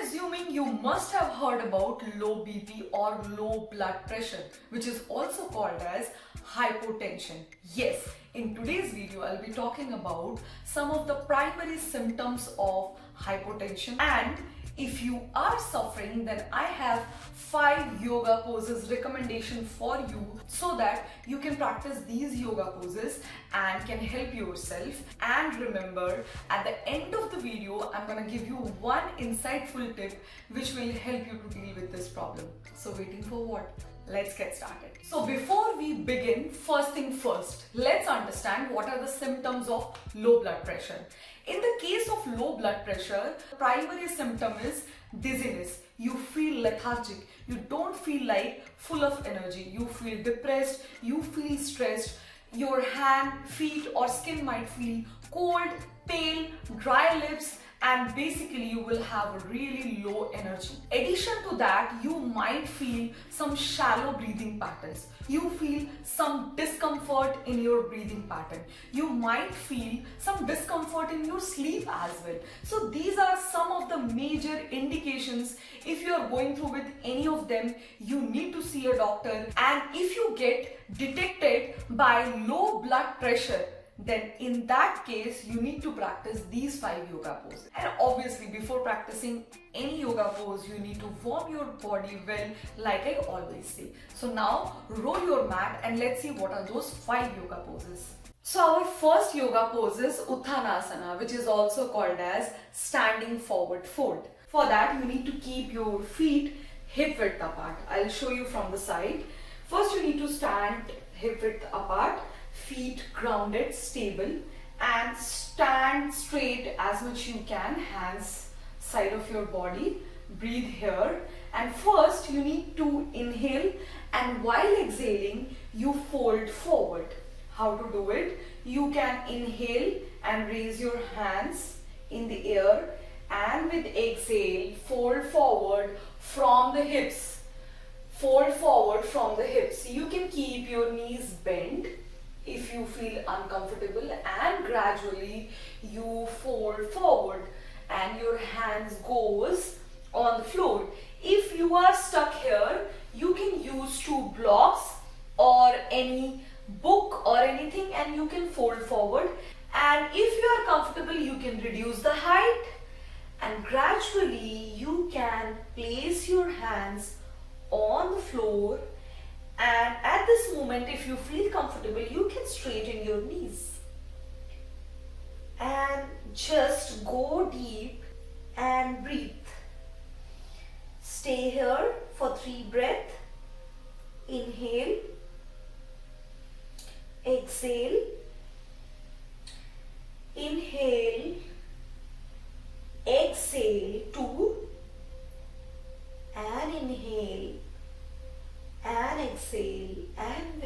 assuming you must have heard about low BP or low blood pressure, which is also called as hypotension. Yes, in today's video, I'll be talking about some of the primary symptoms of hypotension, and if you are suffering, then I have 5 yoga poses recommendation for you so that you can practice these yoga poses and can help yourself. And remember, at the end of the video, I'm gonna give you one insightful tip which will help you to deal with this problem. So waiting for what? Let's get started. So before we begin, first thing first, let's understand what are the symptoms of low blood pressure. In the case of low blood pressure, the primary symptom is dizziness. You feel lethargic. You don't feel like full of energy. You feel depressed. You feel stressed. Your hand, feet or skin might feel cold, pale, dry lips, and basically you will have a really low energy. Addition to that, you might feel some shallow breathing patterns. You feel some discomfort in your breathing pattern. You might feel some discomfort in your sleep as well. So these are some of the major indications. If you are going through with any of them, you need to see a doctor. And if you get detected by low blood pressure, then in that case you need to practice these 5 yoga poses. And obviously before practicing any yoga pose, you need to warm your body well, like I always say. So now roll your mat and let's see what are those 5 yoga poses. So our first yoga pose is Uttanasana, which is also called as standing forward fold. For that you need to keep your feet hip width apart. I'll show you from the side. First you need to stand hip width apart, feet grounded, stable, and stand straight as much you can, hands side of your body. Breathe here, and first you need to inhale, and while exhaling you fold forward. How to do it? You can inhale and raise your hands in the air, and with exhale fold forward from the hips. Fold forward from the hips. You can keep your knees bent if you feel uncomfortable, and gradually you fold forward and your hands goes on the floor. If you are stuck here, you can use 2 blocks or any book or anything and you can fold forward. And if you are comfortable, you can reduce the height and gradually you can place your hands on the floor. And at this moment, if you feel comfortable, you can straighten your knees and just go deep and breathe. Stay here for 3 breaths. Inhale, exhale, inhale, exhale, 2, and inhale and exhale, and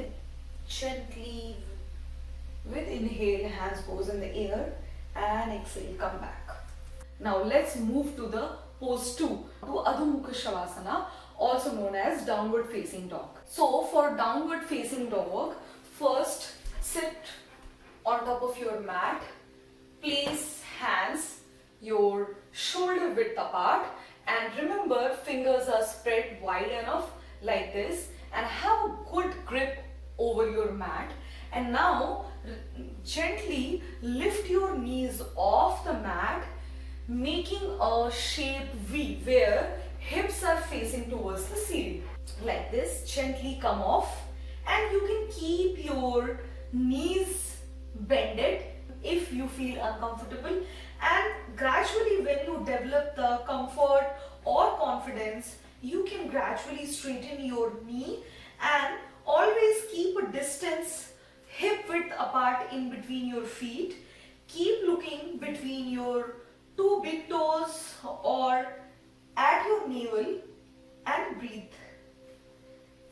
with inhale, hands goes in the air, and exhale, come back. Now let's move to the pose 2, to Adho Mukha, also known as downward facing dog. So for downward facing dog, first sit on top of your mat, place hands your shoulder width apart, and remember fingers are spread wide enough like this, and have a good grip over your mat. And now gently lift your knees off the mat, making a shape V where hips are facing towards the ceiling. Like this, gently come off, and you can keep your knees bended if you feel uncomfortable. And gradually when you develop the comfort or confidence, you can gradually straighten your knee and always keep a distance hip width apart in between your feet. Keep looking between your 2 big toes or at your navel and breathe.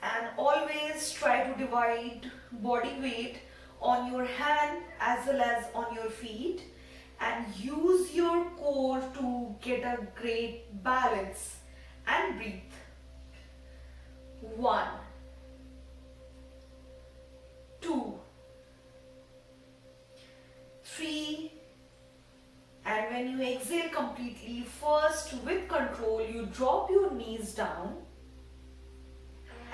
And always try to divide body weight on your hand as well as on your feet, and use your core to get a great balance. And breathe. 1, 2, 3, And when you exhale completely, first with control, you drop your knees down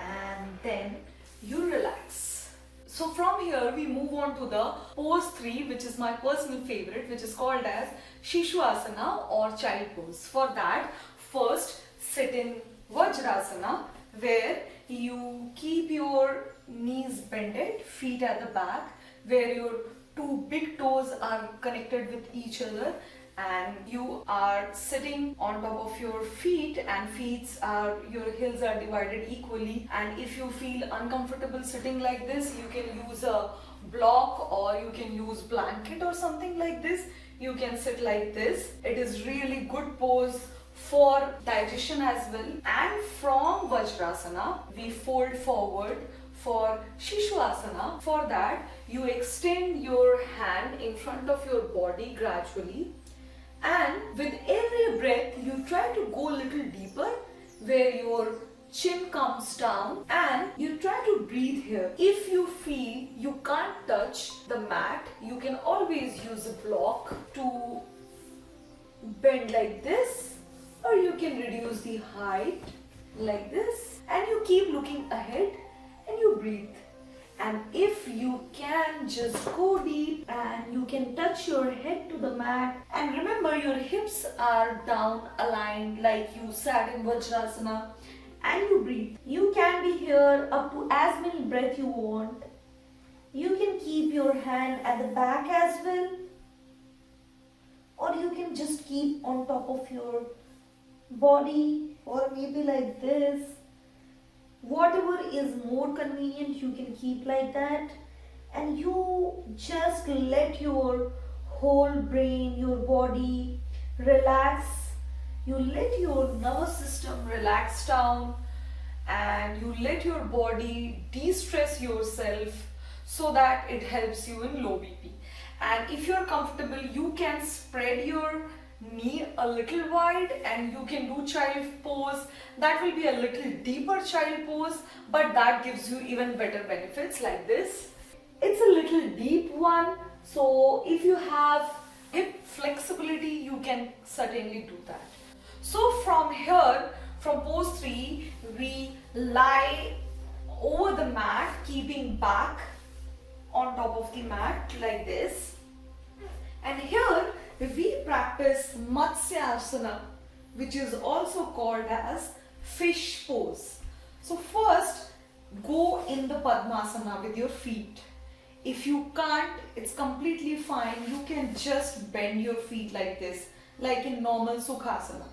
and then you relax. So from here we move on to the pose 3, which is my personal favorite, which is called as Shishuasana or child pose. For that, first sit in Vajrasana, where you keep your knees bended, feet at the back, where your two big toes are connected with each other, and you are sitting on top of your feet, and your heels are divided equally. And if you feel uncomfortable sitting like this, you can use a block or you can use blanket or something like this. You can sit like this. It is really good pose for digestion as well. And from Vajrasana, we fold forward for Shishuasana. For that, you extend your hand in front of your body gradually. And with every breath, you try to go a little deeper, where your chin comes down, and you try to breathe here. If you feel you can't touch the mat, you can always use a block to bend like this, or you can reduce the height like this, and you keep looking ahead and you breathe. And if you can, just go deep and you can touch your head to the mat. And remember, your hips are down, aligned like you sat in Vajrasana, and you breathe. You can be here up to as many breaths you want. You can keep your hand at the back as well, or you can just keep on top of your body, or maybe like this. Whatever is more convenient, you can keep like that. And you just let your whole brain, your body relax. You let your nervous system relax down, and you let your body de-stress yourself, so that it helps you in low BP. And if you're comfortable, you can spread your knee a little wide and you can do child pose. That will be a little deeper child pose, but that gives you even better benefits like this. It's a little deep one, so if you have hip flexibility, you can certainly do that. So from here, from pose 3, we lie over the mat, keeping back on top of the mat like this. And here we practice Matsyasana, which is also called as fish pose. So first, go in the Pavanmuktasana with your feet. If you can't, it's completely fine. You can just bend your feet like this, like in normal Sukhasana.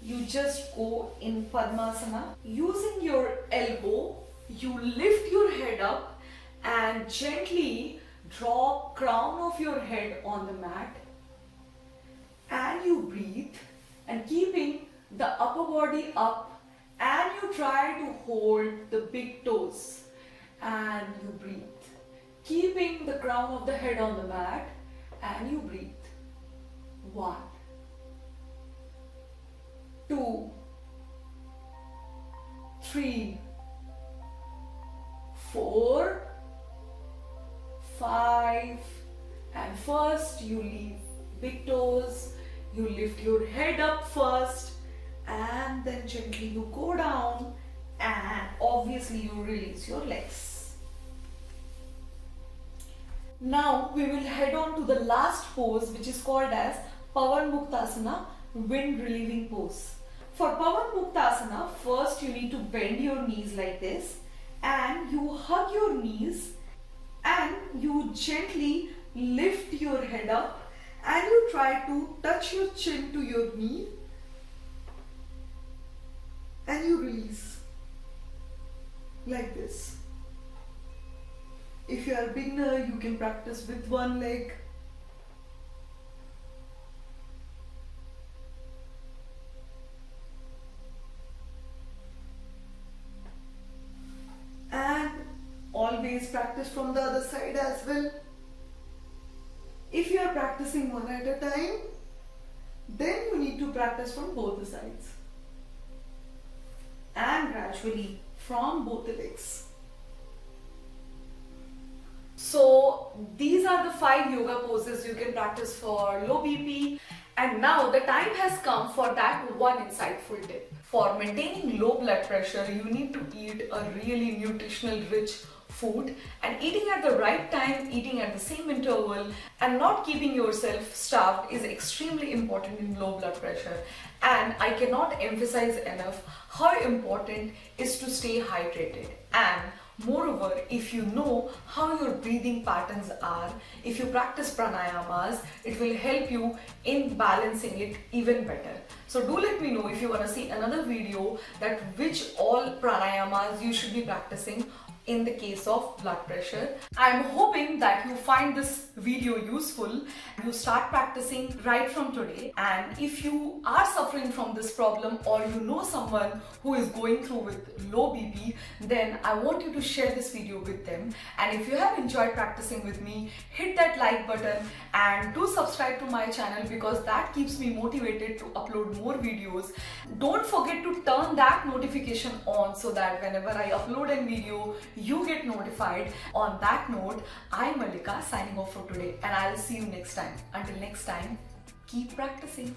You just go in Pavanmuktasana. Using your elbow, you lift your head up and gently draw crown of your head on the mat. And you breathe, and keeping the upper body up, and you try to hold the big toes, and you breathe, keeping the crown of the head on the mat, and you breathe. 1, 2, 3, 4, 5, and first you leave big toes. You lift your head up first, and then gently you go down, and obviously you release your legs. Now we will head on to the last pose, which is called as Pavanmuktasana, wind relieving pose. For Pavanmuktasana, first you need to bend your knees like this, and you hug your knees, and you gently lift your head up, and you try to touch your chin to your knee, and you release like this. If you are a beginner, you can practice with one leg. And always practice from the other side as well. If you are practicing one at a time, then you need to practice from both the sides. And gradually from both the legs. So these are the 5 yoga poses you can practice for low BP. And now the time has come for that one insightful tip. For maintaining low blood pressure, you need to eat a really nutritional rich food, and eating at the right time, eating at the same interval, and not keeping yourself starved is extremely important in low blood pressure. And I cannot emphasize enough how important is to stay hydrated. And moreover, if you know how your breathing patterns are, if you practice pranayamas, it will help you in balancing it even better. So do let me know if you want to see another video that which all pranayamas you should be practicing in the case of blood pressure. I'm hoping that you find this video useful. You start practicing right from today. And if you are suffering from this problem, or you know someone who is going through with low BP, then I want you to share this video with them. And if you have enjoyed practicing with me, hit that like button and do subscribe to my channel, because that keeps me motivated to upload more videos. Don't forget to turn that notification on so that whenever I upload a video, you get notified. On that note, I'm Malika signing off for today, and I'll see you next time. Until next time, keep practicing.